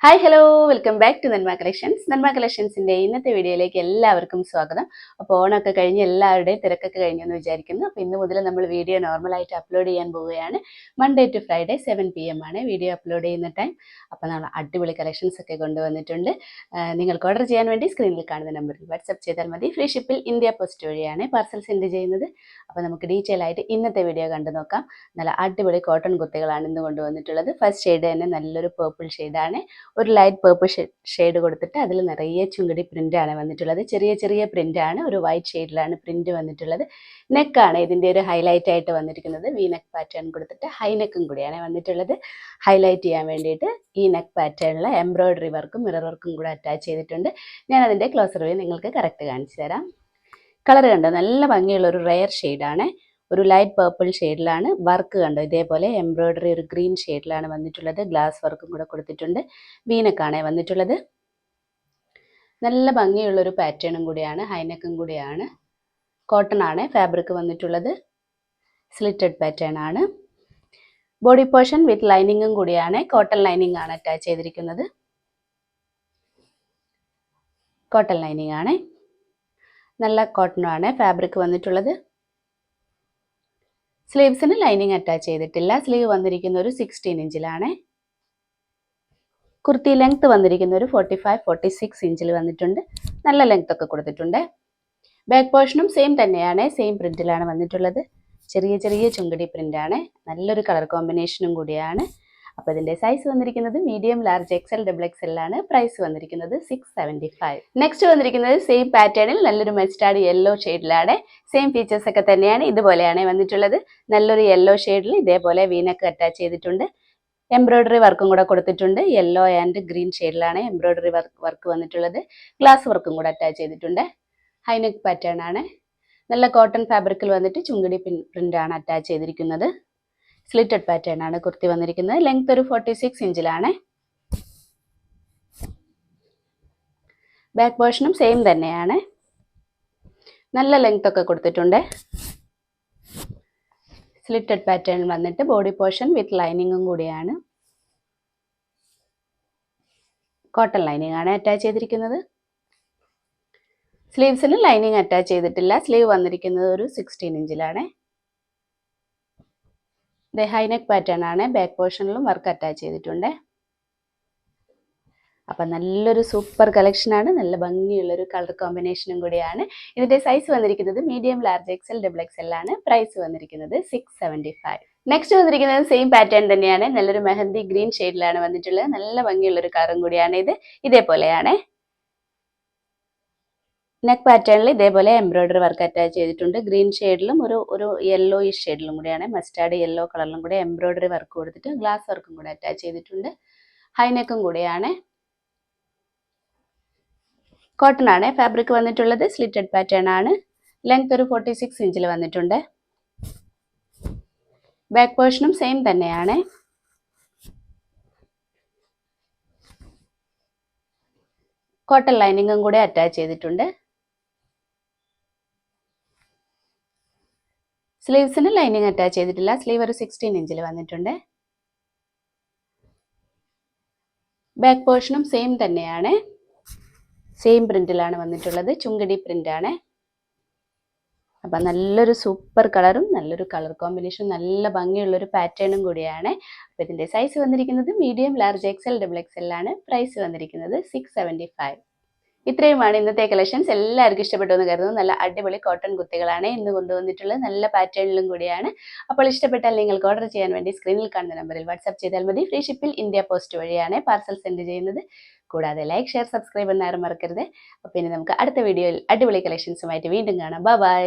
Hi hello welcome back to Nanma collections. Nanma കളക്ഷൻസിൻ്റെ ഇന്നത്തെ വീഡിയോയിലേക്ക് എല്ലാവർക്കും സ്വാഗതം. അപ്പോൾ ഓണമൊക്കെ കഴിഞ്ഞ് എല്ലാവരുടെയും തിരക്കൊക്കെ കഴിഞ്ഞെന്ന് വിചാരിക്കുന്നു. അപ്പോൾ ഇന്ന് മുതൽ നമ്മൾ വീഡിയോ നോർമലായിട്ട് അപ്ലോഡ് ചെയ്യാൻ പോവുകയാണ്. മൺഡേ ടു ഫ്രൈഡേ 7 PM ആണ് വീഡിയോ അപ്ലോഡ് ചെയ്യുന്ന ടൈം. അപ്പോൾ നമ്മൾ അടിപൊളി കളക്ഷൻസ് ഒക്കെ കൊണ്ടുവന്നിട്ടുണ്ട്. നിങ്ങൾക്ക് ഓർഡർ ചെയ്യാൻ വേണ്ടി സ്ക്രീനിൽ കാണുന്ന നമ്പറിൽ വാട്സപ്പ് ചെയ്താൽ മതി. ഫ്രീ ഷിപ്പിൽ ഇന്ത്യ പോസ്റ്റ് വഴിയാണ് പാർസൽ സെൻഡ് ചെയ്യുന്നത്. അപ്പോൾ നമുക്ക് ഡീറ്റെയിൽ ആയിട്ട് ഇന്നത്തെ വീഡിയോ കണ്ടു നോക്കാം. നല്ല അടിപൊളി കോട്ടൺ കുർത്തികളാണ് ഇന്ന് കൊണ്ടുവന്നിട്ടുള്ളത്. ഫസ്റ്റ് ഷെയ്ഡ് തന്നെ നല്ലൊരു പേർപ്പിൾ ഷെയ്ഡാണ്. ഒരു ലൈറ്റ് പേർപ്പിൾ ഷെയ്ഡ് കൊടുത്തിട്ട് അതിൽ നിറയെ ചുങ്കടി പ്രിൻ്റാണ് വന്നിട്ടുള്ളത്. ചെറിയ ചെറിയ പ്രിൻ്റാണ്. ഒരു വൈറ്റ് ഷെയ്ഡിലാണ് പ്രിൻ്റ് വന്നിട്ടുള്ളത്. നെക്കാണ് ഇതിൻ്റെ ഒരു ഹൈലൈറ്റ് ആയിട്ട് വന്നിരിക്കുന്നത്. വി നെക്ക് പാറ്റേൺ കൊടുത്തിട്ട് ഹൈ നെക്കും കൂടിയാണ് വന്നിട്ടുള്ളത്. ഹൈലൈറ്റ് ചെയ്യാൻ വേണ്ടിയിട്ട് ഈ നെക്ക് പാറ്റേണിൽ എംബ്രോയിഡറി വർക്കും മിറർ വർക്കും കൂടെ അറ്റാച്ച് ചെയ്തിട്ടുണ്ട്. ഞാൻ അതിൻ്റെ ക്ലോസർ വ്യൂ നിങ്ങൾക്ക് കറക്റ്റ് കാണിച്ചു തരാം. കളർ കണ്ടോ, നല്ല ഭംഗിയുള്ള ഒരു റെയർ ഷെയ്ഡാണ്. ഒരു ലൈറ്റ് പേർപ്പിൾ ഷെയ്ഡിലാണ് വർക്ക് കണ്ടോ. ഇതേപോലെ എംബ്രോയിഡറി ഒരു ഗ്രീൻ ഷെയ്ഡിലാണ് വന്നിട്ടുള്ളത്. ഗ്ലാസ് വർക്കും കൂടെ കൊടുത്തിട്ടുണ്ട്. വീനക്കാണ് വന്നിട്ടുള്ളത്. നല്ല ഭംഗിയുള്ളൊരു പാറ്റേണും കൂടിയാണ്. ഹൈനെക്കും കൂടിയാണ്. കോട്ടൺ ആണ് ഫാബ്രിക് വന്നിട്ടുള്ളത്. സ്ലിറ്റഡ് പാറ്റേൺ ആണ്. ബോഡി പോർഷൻ വിത്ത് ലൈനിങ്ങും കൂടിയാണ്. കോട്ടൺ ലൈനിങ് ആണ് അറ്റാച്ച് ചെയ്തിരിക്കുന്നത്. കോട്ടൺ ലൈനിങ് ആണ്. നല്ല കോട്ടണുമാണ് ഫാബ്രിക് വന്നിട്ടുള്ളത്. സ്ലീവ്സിന് ലൈനിങ് അറ്റാച്ച് ചെയ്തിട്ടില്ല. സ്ലീവ് വന്നിരിക്കുന്ന ഒരു 16 ഇഞ്ചിലാണ്. കുർത്തി ലെങ്ത് വന്നിരിക്കുന്ന ഒരു 45-46 ഇഞ്ചിൽ വന്നിട്ടുണ്ട്. നല്ല ലെങ്ത് ഒക്കെ കൊടുത്തിട്ടുണ്ട്. ബാക്ക് പോർഷനും സെയിം തന്നെയാണ്. സെയിം പ്രിന്റിലാണ് വന്നിട്ടുള്ളത്. ചെറിയ ചെറിയ ചുങ്കടി പ്രിന്റാണ്. നല്ലൊരു കളർ കോമ്പിനേഷനും കൂടിയാണ്. അപ്പോൾ ഇതിൻ്റെ സൈസ് വന്നിരിക്കുന്നത് മീഡിയം, ലാർജ്, XL, XXL ആണ്. പ്രൈസ് വന്നിരിക്കുന്നത് 675. നെക്സ്റ്റ് വന്നിരിക്കുന്നത് സെയിം പാറ്റേണിൽ നല്ലൊരു മസ്റ്റാർഡ് യെല്ലോ ഷെയ്ഡിലാണ്. സെയിം ഫീച്ചേഴ്സ് ഒക്കെ തന്നെയാണ്. ഇതുപോലെയാണ് വന്നിട്ടുള്ളത്. നല്ലൊരു യെല്ലോ ഷെയ്ഡിൽ ഇതേപോലെ വീനക്ക് അറ്റാച്ച് ചെയ്തിട്ടുണ്ട്. എംബ്രോയിഡറി വർക്കും കൂടെ കൊടുത്തിട്ടുണ്ട്. യെല്ലോ ആൻഡ് ഗ്രീൻ ഷെയ്ഡിലാണ് എംബ്രോയിഡറി വർക്ക് വന്നിട്ടുള്ളത്. ഗ്ലാസ് വർക്കും കൂടെ അറ്റാച്ച് ചെയ്തിട്ടുണ്ട്. ഹൈനെക്ക് പാറ്റേൺ ആണ്. നല്ല കോട്ടൺ ഫാബ്രിക്കിൽ വന്നിട്ട് ചുങ്കടി പ്രിൻ്റാണ് അറ്റാച്ച് ചെയ്തിരിക്കുന്നത്. സ്ലിറ്റഡ് പാറ്റേൺ ആണ് കുർത്തി വന്നിരിക്കുന്നത്. ലെങ്ത് ഒരു 46 ഇഞ്ചിലാണ്. ബാക്ക് പോർഷനും സെയിം തന്നെയാണ്. നല്ല ലെങ്ത് ഒക്കെ കൊടുത്തിട്ടുണ്ട്. സ്ലിറ്റഡ് പാറ്റേൺ വന്നിട്ട് ബോഡി പോർഷൻ വിത്ത് ലൈനിങ്ങും കൂടിയാണ്. കോട്ടൺ ലൈനിങ് ആണ് അറ്റാച്ച് ചെയ്തിരിക്കുന്നത്. സ്ലീവ്സിന് ലൈനിങ് അറ്റാച്ച് ചെയ്തിട്ടില്ല. സ്ലീവ് വന്നിരിക്കുന്നത് ഒരു 16 ഇഞ്ചിലാണ്. ഹൈനെക്ക് പാറ്റേൺ ആണ്. ബാക്ക് പോർഷനിലും വർക്ക് അറ്റാച്ച് ചെയ്തിട്ടുണ്ട്. അപ്പം നല്ലൊരു സൂപ്പർ കളക്ഷനാണ്. നല്ല ഭംഗിയുള്ളൊരു കളർ കോമ്പിനേഷനും കൂടിയാണ്. ഇതിൻ്റെ സൈസ് വന്നിരിക്കുന്നത് മീഡിയം, ലാർജ്, XL, XXL ആണ്. പ്രൈസ് വന്നിരിക്കുന്നത് 675. നെക്സ്റ്റ് വന്നിരിക്കുന്നത് സെയിം പാറ്റേൺ തന്നെയാണ്. നല്ലൊരു മെഹന്തി ഗ്രീൻ ഷെയ്ഡിലാണ് വന്നിട്ടുള്ളത്. നല്ല ഭംഗിയുള്ളൊരു കളറും കൂടിയാണ് ഇത്. ഇതേപോലെയാണ് നെക്ക് പാറ്റേണിൽ ഇതേപോലെ എംബ്രോയിഡറി വർക്ക് അറ്റാച്ച് ചെയ്തിട്ടുണ്ട്. ഗ്രീൻ ഷെയ്ഡിലും ഒരു യെല്ലോയിഷ് ഷെയ്ഡിലും കൂടിയാണ്. മസ്റ്റാർഡ് യെല്ലോ കളറിലും കൂടെ എംബ്രോയിഡറി വർക്ക് കൊടുത്തിട്ട് ഗ്ലാസ് വർക്കും കൂടെ അറ്റാച്ച് ചെയ്തിട്ടുണ്ട്. ഹൈനെക്കും കൂടിയാണ്. കോട്ടൺ ആണ് ഫാബ്രിക് വന്നിട്ടുള്ളത്. സ്ലിറ്റഡ് പാറ്റേൺ ആണ്. ലെങ്ത് ഒരു 46 ഇഞ്ചിൽ വന്നിട്ടുണ്ട്. ബാക്ക് പോർഷനും സെയിം തന്നെയാണ്. കോട്ടൺ ലൈനിങ്ങും കൂടെ അറ്റാച്ച് ചെയ്തിട്ടുണ്ട്. സ്ലീവ്സിന് ലൈനിങ് അറ്റാച്ച് ചെയ്തിട്ടില്ല. സ്ലീവ് ഒരു 16 ഇഞ്ചിൽ വന്നിട്ടുണ്ട്. ബാക്ക് പോർഷനും സെയിം തന്നെയാണ്. സെയിം പ്രിന്റിലാണ് വന്നിട്ടുള്ളത്. ചുങ്കടി പ്രിന്റാണ്. അപ്പം നല്ലൊരു സൂപ്പർ കളറും നല്ലൊരു കളർ കോമ്പിനേഷൻ, നല്ല ഭംഗിയുള്ളൊരു പാറ്റേണും കൂടിയാണ്. അപ്പോൾ ഇതിൻ്റെ സൈസ് വന്നിരിക്കുന്നത് മീഡിയം, ലാർജ്, XL, XXL ആണ്. പ്രൈസ് വന്നിരിക്കുന്നത് 675. ഇത്രയുമാണ് ഇന്നത്തെ കളക്ഷൻസ്. എല്ലാവർക്കും ഇഷ്ടപ്പെട്ടു എന്ന് കരുതുന്നു. നല്ല അടിപൊളി കോട്ടൺ കുത്തികളാണ് ഇന്ന് കൊണ്ടുവന്നിട്ടുള്ളത്. നല്ല പാറ്റേണിലും കൂടിയാണ്. അപ്പോൾ ഇഷ്ടപ്പെട്ടാൽ നിങ്ങൾക്ക് ഓർഡർ ചെയ്യാൻ വേണ്ടി സ്ക്രീനിൽ കാണുന്ന നമ്പറിൽ വാട്സപ്പ് ചെയ്താൽ മതി. ഫ്രീ ഷിപ്പിൽ ഇന്ത്യ പോസ്റ്റ് വഴിയാണ് പാർസൽ സെൻഡ് ചെയ്യുന്നത്. കൂടാതെ ലൈക്ക്, ഷെയർ, സബ്സ്ക്രൈബ് എന്നാരും മറക്കരുത്. അപ്പോൾ ഇനി നമുക്ക് അടുത്ത വീഡിയോയിൽ അടിപൊളി കളക്ഷൻസുമായിട്ട് വീണ്ടും കാണാം. ബൈ.